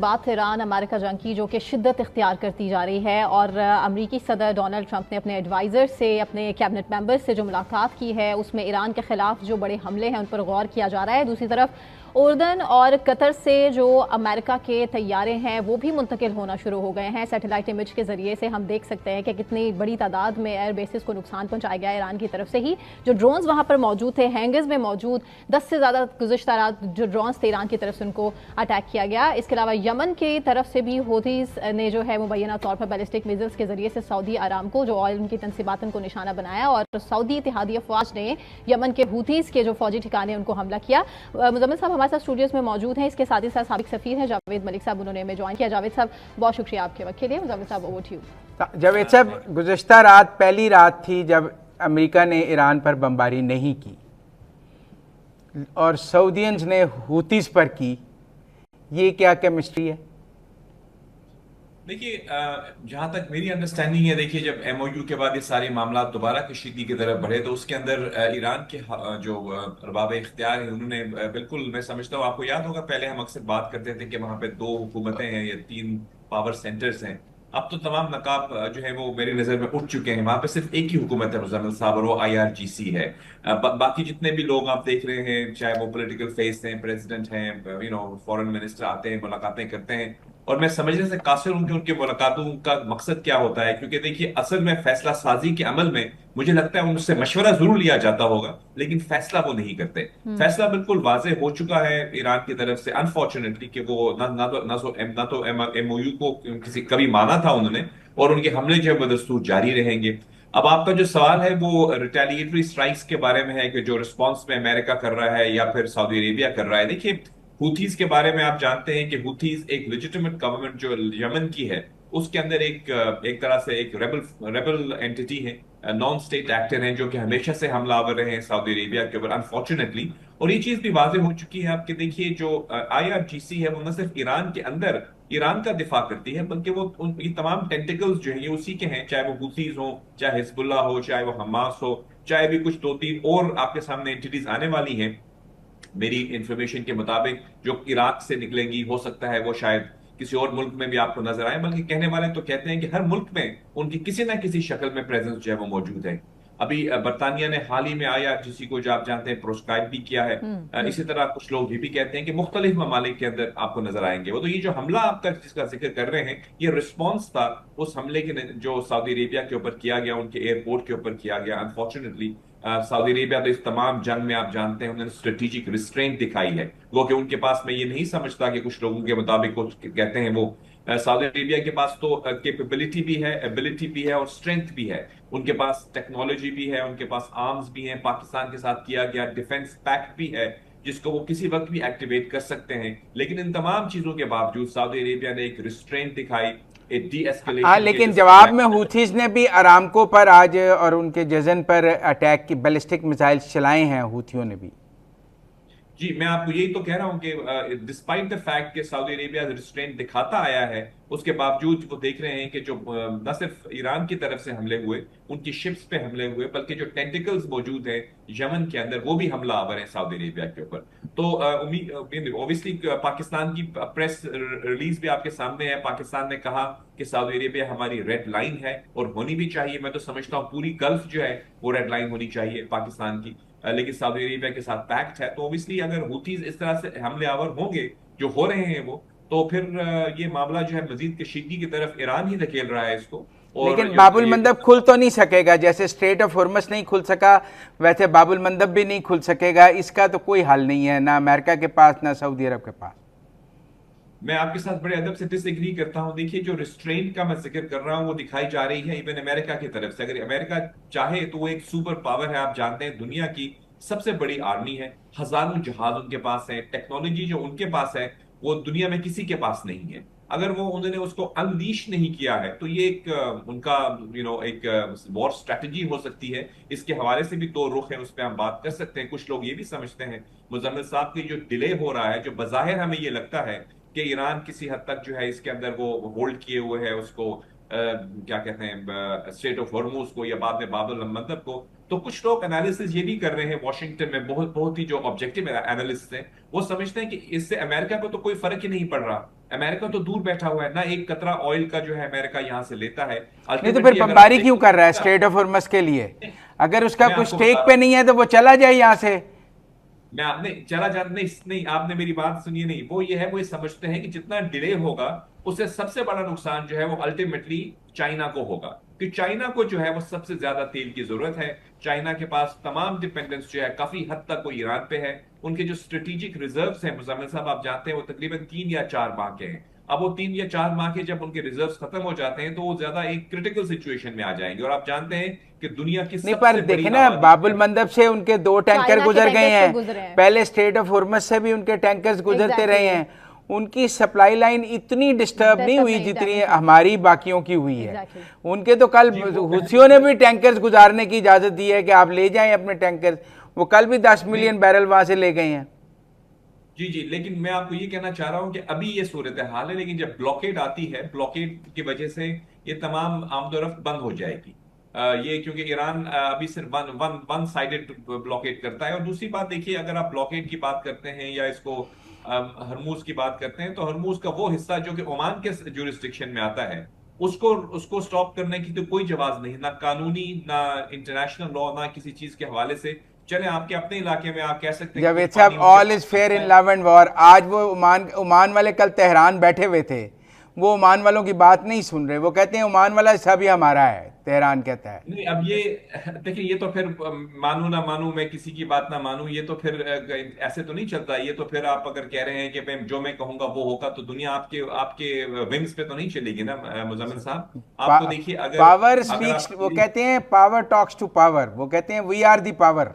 बात Iran America जंग की, जो कि शिद्दत इख्तियार करती जा रही है, और अमरीकी सदर डोनाल्ड ट्रंप ने अपने एडवाइज़र से, अपने कैबिनेट मेंबर से जो मुलाकात की है, उसमें ईरान के खिलाफ जो बड़े हमले हैं उन पर गौर किया जा रहा है। दूसरी तरफ उर्दन और कतर से जो अमेरिका के तैयारे हैं वो भी मुंतकिल होना शुरू हो गए हैं। सैटेलाइट इमेज के ज़रिए से हम देख सकते हैं कि कितनी बड़ी तादाद में एयर बेसिस को नुकसान पहुंचाया गया ईरान की तरफ से ही। जो ड्रोन्स वहाँ पर मौजूद थे, हैंगर्स में मौजूद 10 से ज़्यादा गुज़िश्ता रात जो ड्रोन्स थे ईरान की तरफ से उनको अटैक किया गया। इसके अलावा यमन की तरफ से भी हूथीज़ ने जो है मुबैना तौर पर बैलिस्टिक मिसाइल्स के ज़रिए से सऊदी अरामको जो ऑयल उनकी तनसीबातन को निशाना बनाया, और सऊदी इत्तेहादी अफवाज ने यमन के हूथीज़ के जो फौजी ठिकाने उनको हमला किया। मुजम्मिल साहब हमारे साथ स्टूडियोज में मौजूद हैं। इसके साथ ही साथ साबिक सफीर हैं जावेद मलिक साहब, उन्होंने हमें ज्वाइन किया। जावेद साहब, बहुत शुक्रिया आपके वक्त के लिए। मुजम्मिल साहब, ओवर टू यू। जावेद साहब, गुज़िश्ता रात पहली रात थी जब अमेरिका ने ईरान पर बमबारी नहीं की और सऊदियंस ने हूतीस पर की। ये क्या केमिस्ट्री है? देखिए, जहां तक मेरी अंडरस्टैंडिंग है, देखिए जब एमओयू के बाद ये सारे मामला दोबारा कशीदगी की तरफ बढ़े तो उसके अंदर ईरान के जो अरबाब इख्तियार हैं उन्होंने बिल्कुल, मैं समझता हूँ, आपको याद होगा पहले हम अक्सर बात करते थे कि वहां पे 2 हुकूमतें हैं या 3 पावर सेंटर्स हैं। अब तो तमाम नकाब जो है वो मेरी नजर में उठ चुके हैं। वहां पे सिर्फ एक ही हुकूमत है मुजम्मिल साहब, और वो आईआरजीसी है। बाकी जितने भी लोग आप देख रहे हैं, चाहे वो पॉलिटिकल फेस हैं, प्रेसिडेंट हैं, फॉरेन मिनिस्टर आते हैं, मुलाकातें करते हैं, और मैं समझने से कासिर हूं कि उनके मुलाकातों का मकसद क्या होता है। क्योंकि देखिए, असल में फैसला साजी के अमल में मुझे लगता है उनसे मशवरा जरूर लिया जाता होगा, लेकिन फैसला वो नहीं करते। फैसला बिल्कुल वाजे हो चुका है ईरान की तरफ से, अनफॉर्चुनेटली, कि वो ना तो एमओयू को किसी कभी माना था उन्होंने, और उनके हमले जो है बदस्तूर जारी रहेंगे। अब आपका जो सवाल है वो रिटेलिएटरी स्ट्राइक्स के बारे में है, कि जो रिस्पॉन्स में अमेरिका कर रहा है या फिर सऊदी अरेबिया कर रहा है। देखिए, हूथीज के बारे में आप जानते हैं कि हूथीज एक लेजिटिमेट गवर्नमेंट जो यमन की है उसके अंदर एक तरह से एक रेबल एंटिटी है, नॉन स्टेट एक्टर हैं, जो कि हमेशा से हमलावर रहे हैं सऊदी अरेबिया के ऊपर, अनफॉर्चुनेटली। और ये चीज भी वाजे हो चुकी है आपके, देखिए जो आईआरजीसी है वो न सिर्फ ईरान के अंदर ईरान का दिफा करती है, बल्कि वो ये तमाम टेंटिकल्स जो है ये उसी के हैं, चाहे वो हूथीज हो, चाहे हिजबुल्लाह हो, चाहे वो हमास हो, चाहे भी कुछ 2-3 और आपके सामने एंटिटीज आने वाली हैं मेरी इंफॉर्मेशन के मुताबिक, जो इराक से निकलेंगी। हो सकता है वो शायद किसी और मुल्क में भी आपको नजर आए, बल्कि कहने वाले तो कहते हैं कि हर मुल्क में उनकी किसी ना किसी शक्ल में प्रेजेंस जो है वो मौजूद है। अभी बरतानिया ने हाल ही में आईआरजीसी को, जो आप जानते हैं, प्रोस्क्राइब भी किया है। इसी तरह कुछ लोग ये भी कहते हैं कि मुख्तलिफ ममालिक के अंदर आपको नजर आएंगे वो। तो ये जो हमला आप तक जिसका जिक्र कर रहे हैं, ये रिस्पॉन्स था उस हमले के जो सऊदी अरेबिया के ऊपर किया गया, उनके एयरपोर्ट के ऊपर किया गया। अनफॉर्चुनेटली सऊदी अरेबिया तो इस तमाम जंग में आप जानते हैं उन्होंने स्ट्रेटेजिक रिस्ट्रेंट दिखाई है, वो कि उनके पास, मैं ये नहीं समझता कि कुछ लोगों के मुताबिक कुछ कहते हैं वो, सऊदी अरेबिया के पास तो कैपेबिलिटी भी है, एबिलिटी भी है और स्ट्रेंथ भी है। उनके पास टेक्नोलॉजी भी है, उनके पास आर्म्स भी हैं, पाकिस्तान के साथ किया गया डिफेंस पैक्ट भी है जिसको वो किसी वक्त भी एक्टिवेट कर सकते हैं। लेकिन इन तमाम चीजों के बावजूद सऊदी अरेबिया ने एक रिस्ट्रेंट दिखाई, हाँ, लेकिन जवाब में हूथीज ने भी अरामको पर आज और उनके जजन पर अटैक की बैलिस्टिक मिसाइल्स चलाए हैं, हूथियों ने भी। जी, मैं आपको यही तो कह रहा हूं कि डिस्पाइट द फैक्ट कि सऊदी अरेबिया रिस्ट्रेंट दिखाता आया है, उसके बावजूद वो देख रहे हैं कि जो न सिर्फ ईरान की तरफ से हमले हुए, उनकी शिप्स पे हमले हुए, बल्कि जो टेंटिकल्स मौजूद हैं यमन के अंदर वो भी हमला आवर हैं सऊदी अरेबिया के ऊपर। तो उम्मीद, ऑब्वियसली पाकिस्तान की प्रेस रिलीज भी आपके सामने है। पाकिस्तान ने कहा कि सऊदी अरेबिया हमारी रेड लाइन है और होनी भी चाहिए। मैं तो समझता हूँ पूरी गल्फ जो है वो रेड लाइन होनी चाहिए पाकिस्तान की, लेकिन सऊदी अरेबिया के साथ पैक्ट है। तो ऑब्वियसली अगर हूथीज इस तरह से हमले आवर होंगे जो हो रहे हैं वो, तो फिर ये मामला जो है मजीद कशीदगी की तरफ ईरान ही धकेल रहा है इसको। और लेकिन बाबुल मंदब खुल तो नहीं सकेगा, जैसे स्ट्रेट ऑफ हॉर्मस नहीं खुल सका वैसे बाबुल मंदब भी नहीं खुल सकेगा। इसका तो कोई हल नहीं है, ना अमेरिका के पास ना सऊदी अरब के पास। मैं आपके साथ बड़े अदब से डिसएग्री करता हूं। देखिए, जो रिस्ट्रेंट का मैं जिक्र कर रहा हूं वो दिखाई जा रही है इवन अमेरिका की तरफ से। अगर अमेरिका चाहे तो वो एक सुपर पावर है, आप जानते हैं दुनिया की सबसे बड़ी आर्मी है, हजारों जहाज उनके पास है, टेक्नोलॉजी जो उनके पास है वो दुनिया में किसी के पास नहीं है। अगर वो उन्होंने उसको अनलीश नहीं किया है तो ये एक उनका एक वॉर स्ट्रेटजी हो सकती है। इसके हवाले से भी दो रुख है, उस पर हम बात कर सकते हैं। कुछ लोग ये भी समझते हैं मुजम्मिल साहब की जो डिले हो रहा है, जो बजाहिर हमें ये लगता है कि ईरान किसी हद तक जो है इसके अंदर वो होल्ड किए हुए है उसको, क्या कहते हैं, स्ट्रेट ऑफ हॉर्मुज को या बाद में बाब अल मंदब को, तो कुछ लोग एनालिसिस ये भी कर रहे हैं वॉशिंगटन में, बहुत बहुत ही जो ऑब्जेक्टिव एनालिस्ट हैं वो समझते हैं कि इससे अमेरिका को तो कोई फर्क ही नहीं पड़ रहा। अमेरिका तो दूर बैठा हुआ है ना, एक कतरा ऑयल का जो है अमेरिका यहां से लेता है। नहीं तो फिर अल्टीमेटली अगर आप बमबारी क्यों कर रहा है देखो, स्ट्रेट ऑफ हॉर्मस के लिए? अगर उसका मैं कुछ आपको स्टेक बता पे नहीं है तो वो चला जाए यहां से। मैं आपने चला जा नहीं नहीं, आपने मेरी बात सुनिए नहीं, वो ये है, वो ये समझते हैं कि जितना डिले होगा उससे सबसे बड़ा नुकसान जो है वो अल्टीमेटली चाइना को होगा, कि चाइना को जो है वो सबसे ज्यादा तेल की जरूरत है। चाइना के पास तमाम डिपेंडेंस जो है काफी हद तक वो ईरान पे है। उनके जो स्ट्रेटेजिक रिजर्व्स हैं मुजम्मिल साहब, आप जानते हैं वो तकरीबन 3 या 4 माह के हैं। अब वो 3 या 4 माह के जब उनके रिजर्व्स खत्म हो जाते हैं तो वो ज्यादा एक क्रिटिकल सिचुएशन में आ जाएंगे। और आप जानते हैं कि दुनिया की नहीं पर सबसे बड़ी देखे ना, आबादी बाबुल मंदब से उनके 2 टैंकर चाइना के गुजर गए टैंकर्स तो गुजरे हैं, हैं। पहले स्ट्रेट ऑफ हॉर्मस से भी उनके टैंकर्स गुजरते रहे हैं। उनकी सप्लाई लाइन इतनी डिस्टर्ब नहीं हुई जितनी हमारी बाकियों की हुई है। उनके तो कल जी वो हुथियों ने भी टैंकर्स गुजारने की इजाजत दी है कि आप ले जाएं अपने टैंकर्स। वो कल भी 10 मिलियन बैरल वहां से ले गए हैं। जी जी, लेकिन मैं आपको ये कहना चाह रहा हूं कि अभी ये सूरत हाल है, लेकिन जब ब्लॉकेड आती है, ब्लॉकेड की वजह से ये तमाम आमदोरफ्त बंद हो जाएगी। ये क्योंकि ईरान अभी सिर्फ one one one sided blockade करता है। और दूसरी बात देखिए, अगर आप ब्लॉकेड की बात करते हैं या इसको हरमूज की बात करते हैं, तो हरमूज का वो हिस्सा जो कि ओमान के जुरिस्डिक्शन में आता है, उसको उसको स्टॉप करने की तो कोई जवाब नहीं, ना कानूनी, ना इंटरनेशनल लॉ, ना किसी चीज के हवाले से। चले आपके अपने इलाके में आप कह सकते हैं कि जावेद कुछ साहब, पानी उनके ऑल इज पास फेयर आता इन है। Love and war. आज वो ओमान ओमान वाले कल तेहरान बैठे हुए थे, वो ओमान वालों की बात नहीं सुन रहे। वो कहते हैं ओमान वाला हिस्सा भी हमारा है, तेहरान कहता है। नहीं, अब ये देखिए, ये तो फिर मानू ना मानू, मैं किसी की बात ना मानू, ये तो फिर ऐसे तो नहीं चलता। ये तो फिर आप अगर कह रहे हैं कि मैं जो मैं कहूंगा वो होगा, तो दुनिया आपके आपके विंग्स पे तो नहीं चलेगी ना मुजम्मिल साहब। पा, आप तो देखिए, अगर पावर अगर स्पीक्स, आप वो कहते हैं पावर टॉक्स टू पावर। वो कहते हैं वी आर दी पावर,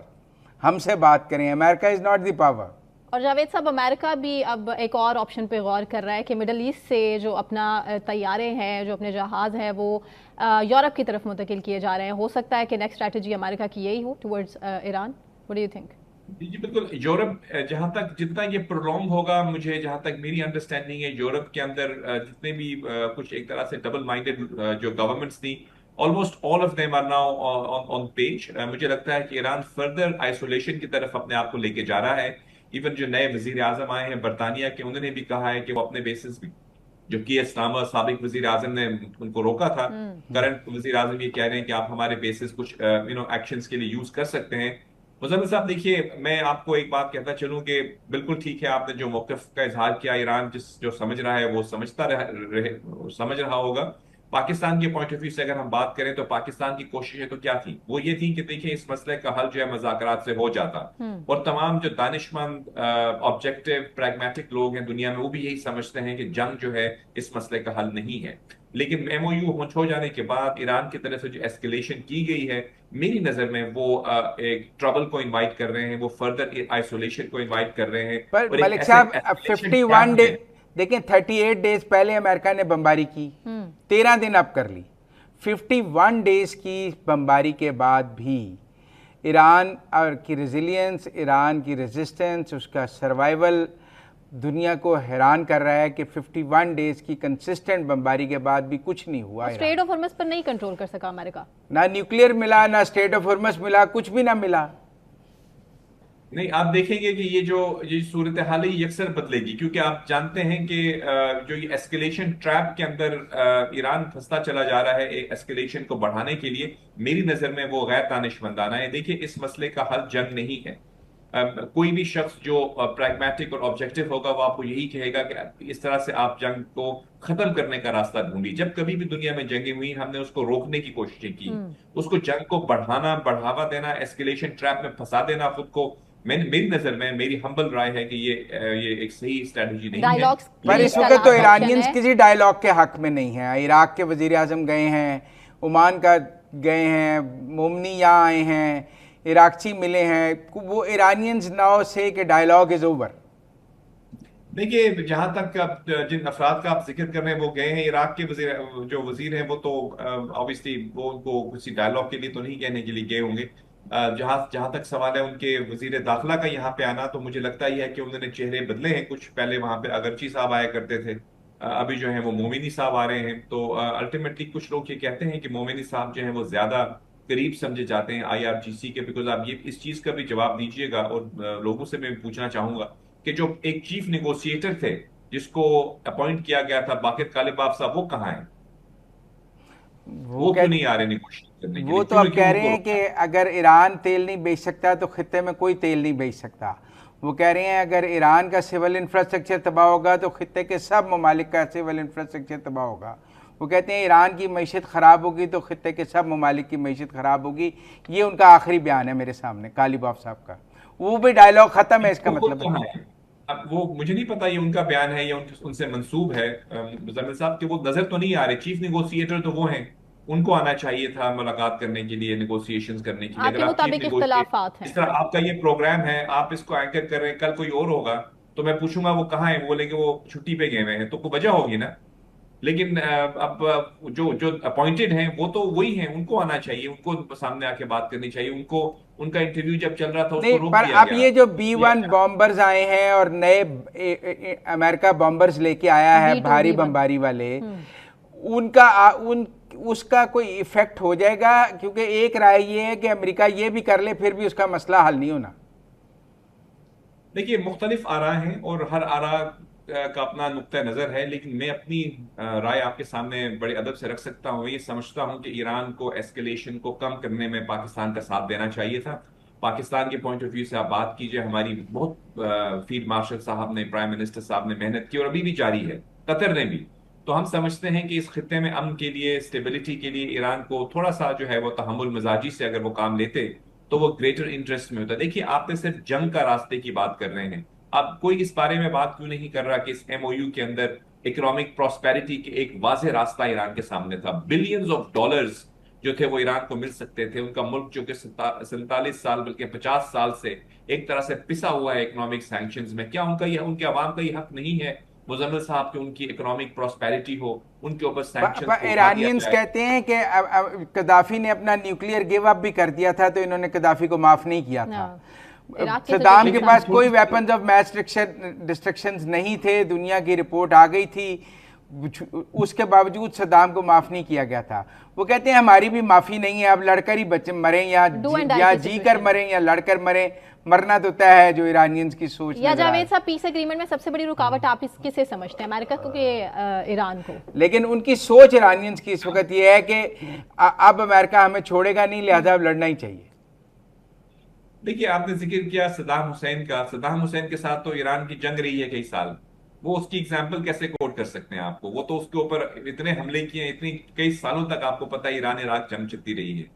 हमसे बात करें, America is not the power. और जावेद साहब, अमेरिका भी अब एक और ऑप्शन पे गौर कर रहा है कि मिडल ईस्ट से जो अपना तैयारे हैं, जो अपने जहाज़ हैं, वो यूरोप की तरफ मुंतकिल किए जा रहे हैं। हो सकता है कि नेक्स्ट स्ट्रैटेजी अमेरिका की यही हो towards Iran. What do you think? जी जी, बिल्कुल। यूरोप जहां तक जितना ये प्रोलॉन्ग होगा, मुझे जहां तक मेरी अंडरस्टैंडिंग है, यूरोप के अंदर जितने भी कुछ एक तरह से डबल माइंडेड जो गवर्नमेंट्स थी, almost all of them are now on page. मुझे लगता है कि ईरान फर्दर आइसोलेशन की तरफ अपने आप को लेके जा रहा है। इवन जो नए वजीर आजम आए हैं बरतानिया के, उन्होंने भी कहा है कि वो अपने बेसिस भी, जो कि इस्लामा साबिक वजीर आजम ने उनको रोका था, करंट वजीर आजम ये कह रहे हैं कि आप हमारे बेसिस कुछ एक्शंस के लिए यूज कर सकते हैं। मुजम्मिल साहब देखिए, मैं आपको एक बात कहता चलूं कि बिल्कुल ठीक है, आपने जो मौकफ का इजहार किया, ईरान जिस जो समझ रहा है वो समझ रहा होगा। पाकिस्तान के पॉइंट ऑफ व्यू से अगर हम बात करें, तो पाकिस्तान की कोशिशें तो क्या थी, वो ये थी कि देखिए इस मसले का हल जो है मुज़ाकरात से हो जाता। और तमाम जो दानिशमंद ऑब्जेक्टिव प्रैग्मेटिक लोग हैं दुनिया में, वो भी यही समझते हैं कि जंग जो है इस मसले का हल नहीं है। लेकिन एमओयू हो जाने के बाद ईरान की तरफ से जो एस्केलेशन की गई है, मेरी नजर में वो एक ट्रबल को इनवाइट कर रहे हैं, वो फर्दर आइसोलेशन को इनवाइट कर रहे हैं। पर और एक मलिक ऐसे साहब, एस्केलेशन 51 कैंप डे में देखें, 38 डेज पहले अमेरिका ने बमबारी की, 13 दिन अब कर ली। 51 डेज की बमबारी के बाद भी ईरान और की रेजिलियंस, ईरान की रेजिस्टेंस, उसका सर्वाइवल दुनिया को हैरान कर रहा है कि 51 डेज की कंसिस्टेंट बमबारी के बाद भी कुछ नहीं हुआ। स्ट्रेट ऑफ हॉर्मस पर नहीं कंट्रोल कर सका अमेरिका। ना न्यूक्लियर मिला, ना स्ट्रेट ऑफ हॉर्मस मिला, कुछ भी ना मिला। नहीं, आप देखेंगे कि ये सूरत हाल ही अक्सर बदलेगी, क्योंकि आप जानते हैं कि जो ये एस्केलेशन ट्रैप के अंदर ईरान फंसता चला जा रहा है, एस्केलेशन को बढ़ाने के लिए, मेरी नजर में वो गैर दानिशमंदाना है। देखिए, इस मसले का हल जंग नहीं है। कोई भी शख्स जो प्रैग्मेटिक और ऑब्जेक्टिव होगा, वो आपको यही कहेगा कि इस तरह से आप जंग को खत्म करने का रास्ता ढूंढिए। जब कभी भी दुनिया में जंगें हुई, हमने उसको रोकने की कोशिशें की, उसको जंग को बढ़ाना, बढ़ावा देना, एस्केलेशन ट्रैप में फंसा देना खुद को, मेरी नजर में, मेरी हम्बल राय है कि ये एक सही स्ट्रेटजी नहीं है। डायलॉग्स पर इस वक्त तो ईरानियंस किसी डायलॉग के हक में नहीं है। इराक के वजीर आजम गए हैं, ओमान का गए हैं, मोमनी यहाँ आए हैं, इराकची मिले हैं। वो ईरानियंस नाउ से कि डायलॉग इज ओवर। देखिए, जहां तक आप जिन अफराद का आप जिक्र कर रहे हैं वो गए हैं, इराक के जो वजीर हैं, वो तो ऑब्वियसली वो उनको किसी डायलॉग के लिए तो नहीं कहने के लिए गए होंगे। जहां जहां तक सवाल है उनके वजीर दाखिला का यहाँ पे आना, तो मुझे लगता ही है कि उन्होंने चेहरे बदले हैं कुछ। पहले वहां पे अगरची साहब आया करते थे, अभी जो है वो मोमिनी साहब आ रहे हैं। तो अल्टीमेटली कुछ लोग ये कहते हैं कि मोमिनी साहब जो है वो ज्यादा करीब समझे जाते हैं IRGC के, बिकॉज आप ये इस चीज का भी जवाब दीजिएगा। और लोगों से मैं पूछना चाहूंगा कि जो एक चीफ नेगोशिएटर थे जिसको अपॉइंट किया गया था बाकिर कालिबाफ साहब, वो कहाँ है? वो वो क्यों कह नहीं आ रहे नेगोशिएट करने के वो लिए? तो क्यों अब क्यों कह रहे उनको हैं कि रोका है? अगर ईरान तेल नहीं बेच सकता तो खित्ते में कोई तेल नहीं बेच सकता। वो कह रहे हैं अगर ईरान का सिविल इंफ्रास्ट्रक्चर तबाह होगा तो खित्ते के सब ममालिक का सिविल इंफ्रास्ट्रक्चर तबाह होगा। वो कहते हैं ईरान की मईशत ख़राब होगी तो खित्ते के सब ममालिक की मईशत ख़राब होगी। ये उनका आखिरी बयान है मेरे सामने, कालीबाफ साहब का। वो भी डायलॉग ख़त्म है, इसका वो खुद मतलब है। कहाँ है? अब वो मुझे नहीं पता ये उनका बयान है या उनसे मंसूब है। मुजम्मिल साहब के वो नजर तो नहीं आ रहे। चीफ नेगोशिएटर तो वो हैं, उनको आना चाहिए था मुलाकात करने के लिए, नेगोशिएशंस करने के लिए। अगर आपके आप चीफ मुताबिक नेगोशिएट, इख्तलाफात इस हैं? तरह आपका ये प्रोग्राम है, आप इसको एंकर कर रहे हैं, कल कोई और होगा तो मैं पूछूंगा वो कहाँ है, वो बोले कि वो छुट्टी पे गए हुए हैं, तो कोई वजह होगी ना। लेकिन अब जो जो अपॉइंटेड हैं वो तो वही हैं, उनको आना चाहिए, उनको सामने आके बात करनी चाहिए। उनको उनका इंटरव्यू जब चल रहा था उसको नहीं, रोक पर दिया अब गया। ये जो B1 बॉम्बर्स आए हैं और नए अमेरिका बॉम्बर्स लेके आया है B2 भारी B1। बमबारी वाले, उनका उन उसका कोई इफेक्ट हो जाएगा? क्योंकि एक राय ये है कि अमेरिका ये भी कर ले फिर भी उसका मसला हल नहीं होना। देखिए, मुख्तलिफ आरा हैं और हर आरा का अपना नुक्ता नजर है, लेकिन मैं अपनी राय आपके सामने बड़े अदब से रख सकता हूँ। ये समझता हूँ कि ईरान को एस्केलेशन को कम करने में पाकिस्तान का साथ देना चाहिए था। पाकिस्तान के पॉइंट ऑफ व्यू से आप बात कीजिए, हमारी बहुत फील्ड मार्शल साहब ने, प्राइम मिनिस्टर साहब ने मेहनत की और अभी भी जारी है, कतर ने भी। तो हम समझते हैं कि इस खित्ते में अमन के लिए, स्टेबिलिटी के लिए ईरान को थोड़ा सा जो है वो तहमुल मिजाजी से अगर वो काम लेते तो वो ग्रेटर इंटरेस्ट में होता। देखिए, आपने सिर्फ जंग का रास्ते की बात कर रहे हैं, अब कोई इस बारे में बात क्यों नहीं कर रहा कि इस MOU के अंदर इकोनॉमिक प्रॉस्पेरिटी के एक वाज़ेह रास्ता ईरान के सामने था। बिलियंस ऑफ डॉलर्स जो थे वो ईरान को मिल सकते थे। उनका मुल्क जो कि 47 साल बल्कि 50 साल से एक तरह से पिसा हुआ है इकोनॉमिक सैंक्शंस में, क्या उनका ये, उनके अवाम का ये हक नहीं है मुजम्मिल साहब कि उनकी इकोनॉमिक प्रॉस्पेरिटी हो, उनके ऊपर सैंक्शंस को उठा दिया ईरानियंस जाए? कहते हैं कि कदाफी ने अपना न्यूक्लियर गिव अप भी कर दिया था तो इन्होंने कदाफी को माफ नहीं किया था। इराक के सद्दाम के सिचुएशन पास सामने। कोई वेपन्स ऑफ मैस डिस्ट्रक्शंस नहीं थे, दुनिया की रिपोर्ट आ गई थी, उसके बावजूद सद्दाम को माफ नहीं किया गया था। वो कहते हैं हमारी भी माफी नहीं है, अब लड़कर ही बच्चे मरें या जी कर मरें या लड़कर मरें, मरना तो तय है, जो ईरानियंस की सोच। या जावेद साहब, पीस एग्रीमेंट में सबसे बड़ी रुकावट आप किसे समझते हैं, अमेरिका को कि ईरान को? लेकिन उनकी सोच ईरानियंस की इस वक्त ये है कि अब अमेरिका हमें छोड़ेगा नहीं, लिहाजा अब लड़ना ही चाहिए। देखिए, आपने जिक्र किया सद्दाम हुसैन का। सद्दाम हुसैन के साथ तो ईरान की जंग रही है कई साल। वो उसकी एग्जाम्पल कैसे कोट कर सकते हैं आपको? वो तो उसके ऊपर इतने हमले किए, इतनी कई सालों तक आपको पता है ईरान इराक जंग चलती रही है।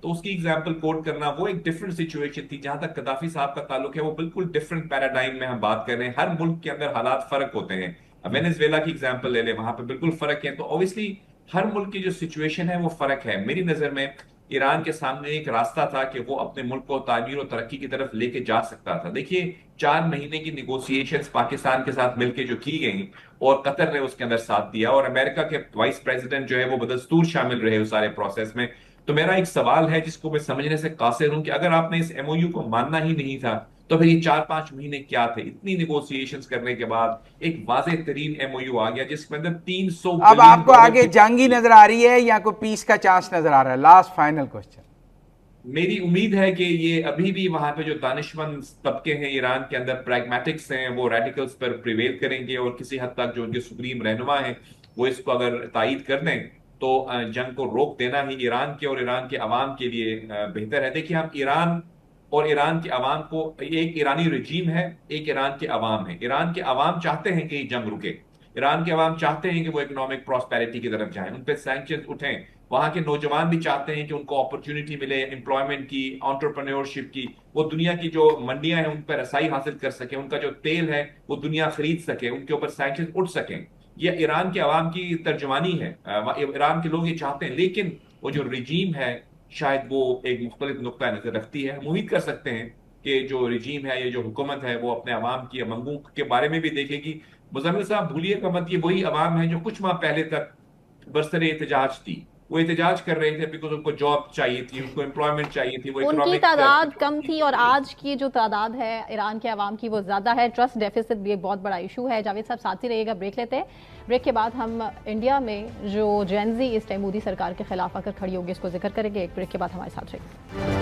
तो उसकी एग्जाम्पल कोट करना वो एक डिफरेंट सिचुएशन थी। जहां तक कदाफी साहब का ताल्लुक है वो बिल्कुल डिफरेंट पैराडाइम में हम बात कर रहे हैं। हर मुल्क के अंदर हालात फर्क होते हैं। अब वेनेजुएला की एग्जाम्पल ले ले, वहां पे बिल्कुल फर्क है। तो ऑब्वियसली हर मुल्क की जो सिचुएशन है वो फर्क है। मेरी नजर में ईरान के सामने एक रास्ता था कि वो अपने मुल्क को तामीर और तरक्की की तरफ लेके जा सकता था। देखिए, 4 महीने की निगोशिएशंस पाकिस्तान के साथ मिलकर जो की गई और कतर ने उसके अंदर साथ दिया और अमेरिका के वाइस प्रेसिडेंट जो है वो बदस्तूर शामिल रहे उस सारे प्रोसेस में। तो मेरा एक सवाल है जिसको मैं समझने से कासिर हूं कि अगर आपने इस MOU को मानना ही नहीं था तो फिर ये 4-5 महीने क्या थे? इतनी निगोशिएशंस करने के बाद एक वाज़ेह तरीन MOU आ गया जिसके अंदर 300 अब बिलियन आपको डॉलर आगे की। जंग ही नजर आ रही है या कोई पीस का चांस नजर आ रहा है? Last final question. मेरी उम्मीद है कि ये अभी भी वहां पे जो दानिशमंद तबके हैं ईरान के अंदर, प्रैग्मेटिक्स हैं, वो रेडिकल्स पर प्रिवेल करेंगे और किसी हद तक जो उनके सुप्रीम रहनुमा हैं वो इसको अगर तायद कर दें तो जंग को रोक देना ही ईरान के और ईरान के अवाम के लिए बेहतर है। देखिए, हम ईरान और ईरान के अवाम को, एक ईरानी रजीम है, एक ईरान के अवाम है। ईरान के अवाम चाहते हैं कि जंग रुके। ईरान के अवाम चाहते हैं कि वो इकोनॉमिक प्रॉस्पेरिटी की तरफ जाएं, उन पर सैंक्शंस उठें। वहां के नौजवान भी चाहते हैं कि उनको अपॉर्चुनिटी मिले एम्प्लॉयमेंट की, एंटरप्रेन्योरशिप की, वो दुनिया की जो मंडियां हैं उन पर रसाई हासिल कर सके, उनका जो तेल है वो दुनिया खरीद सके, उनके ऊपर सैंक्शंस उठ सकें। ये ईरान के अवाम की तर्जुमानी है। ईरान के लोग ये चाहते हैं। लेकिन वो जो रिजीम है शायद वो एक मुख्तलिफ नुक्ता नजर रखती है। हम उम्मीद कर सकते हैं कि जो रिजीम है, ये जो हुकूमत है, वो अपने अवाम की मंगू के बारे में भी देखेगी। मुजम्मिल साहब, भूलिएगा मत, ये वही अवाम है जो कुछ माह पहले तक बरसरे एहतजाज थी। वो एहतजाज कर रहे थे बिकॉज उनको जॉब चाहिए थी, उनको एम्प्लॉयमेंट चाहिए थी, वो उनकी इकोनॉमिक तादाद कम थी और आज की जो तादाद है ईरान के अवाम की वो ज़्यादा है। ट्रस्ट डेफिसिट भी एक बहुत बड़ा इशू है। जावेद साहब साथ ही रहिएगा, ब्रेक लेते हैं। ब्रेक के बाद हम इंडिया में जो जेनजी इस टाइम मोदी सरकार के खिलाफ आकर खड़ी होगी इसको जिक्र करेंगे। एक ब्रेक के बाद हमारे साथ रहिए।